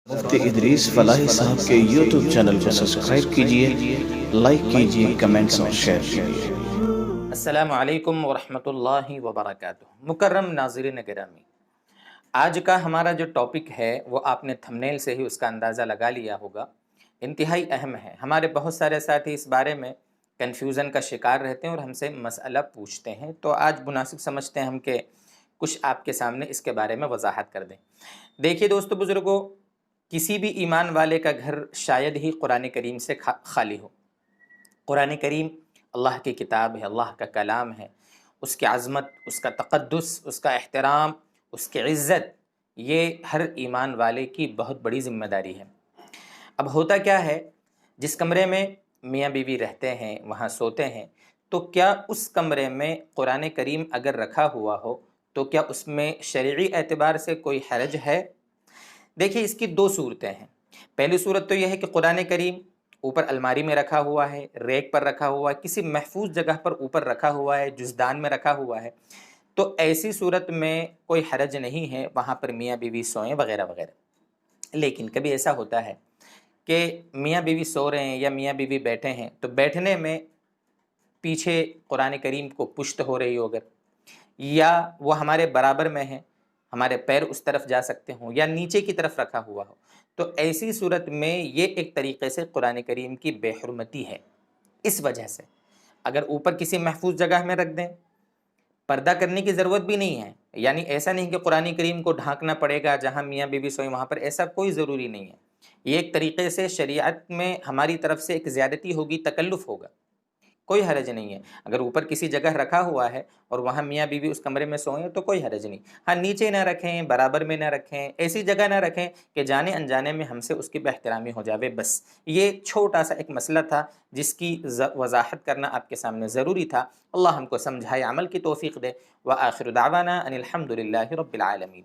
مفتی ادریس فلاحی صاحب کے یوٹیوب چینل کو سبسکرائب کیجئے، لائک کیجئے، کمنٹس اور شیئر کیجئے۔ السلام علیکم ورحمۃ اللہ وبرکاتہ۔ مکرم ناظرین گرامی، آج کا ہمارا جو ٹاپک ہے وہ آپ نے تھمبنیل سے ہی اس کا اندازہ لگا لیا ہوگا، انتہائی اہم ہے۔ ہمارے بہت سارے ساتھی اس بارے میں کنفیوژن کا شکار رہتے ہیں اور ہم سے مسئلہ پوچھتے ہیں، تو آج مناسب سمجھتے ہیں ہم کہ کچھ آپ کے سامنے اس کے بارے میں وضاحت کر دیں۔ دیکھیے دوستو بزرگوں، کسی بھی ایمان والے کا گھر شاید ہی قرآن کریم سے خالی ہو۔ قرآن کریم اللہ کی کتاب ہے، اللہ کا کلام ہے، اس کی عظمت، اس کا تقدس، اس کا احترام، اس کی عزت، یہ ہر ایمان والے کی بہت بڑی ذمہ داری ہے۔ اب ہوتا کیا ہے، جس کمرے میں میاں بیوی رہتے ہیں، وہاں سوتے ہیں، تو کیا اس کمرے میں قرآن کریم اگر رکھا ہوا ہو تو کیا اس میں شرعی اعتبار سے کوئی حرج ہے؟ دیکھیے اس کی دو صورتیں ہیں۔ پہلی صورت تو یہ ہے کہ قرآن کریم اوپر الماری میں رکھا ہوا ہے، ریک پر رکھا ہوا ہے، کسی محفوظ جگہ پر اوپر رکھا ہوا ہے، جزدان میں رکھا ہوا ہے، تو ایسی صورت میں کوئی حرج نہیں ہے، وہاں پر میاں بیوی سوئیں وغیرہ وغیرہ۔ لیکن کبھی ایسا ہوتا ہے کہ میاں بیوی سو رہے ہیں یا میاں بیوی بیٹھے ہیں، تو بیٹھنے میں پیچھے قرآن کریم کو پشت ہو رہی ہو، اگر یا وہ ہمارے برابر میں ہے، ہمارے پیر اس طرف جا سکتے ہوں، یا نیچے کی طرف رکھا ہوا ہو، تو ایسی صورت میں یہ ایک طریقے سے قرآن کریم کی بے حرمتی ہے۔ اس وجہ سے اگر اوپر کسی محفوظ جگہ میں رکھ دیں، پردہ کرنے کی ضرورت بھی نہیں ہے، یعنی ایسا نہیں کہ قرآن کریم کو ڈھانکنا پڑے گا جہاں میاں بیوی سوئیں وہاں پر، ایسا کوئی ضروری نہیں ہے۔ یہ ایک طریقے سے شریعت میں ہماری طرف سے ایک زیادتی ہوگی، تکلف ہوگا، کوئی حرج نہیں ہے۔ اگر اوپر کسی جگہ رکھا ہوا ہے اور وہاں میاں بیوی اس کمرے میں سوئیں تو کوئی حرج نہیں۔ ہاں، نیچے نہ رکھیں، برابر میں نہ رکھیں، ایسی جگہ نہ رکھیں کہ جانے انجانے میں ہم سے اس کی بے احترامی ہو جاوے۔ بس یہ چھوٹا سا ایک مسئلہ تھا جس کی وضاحت کرنا آپ کے سامنے ضروری تھا۔ اللہ ہم کو سمجھائے، عمل کی توفیق دے۔ وآخر دعوانا ان الحمد للہ رب العالمین۔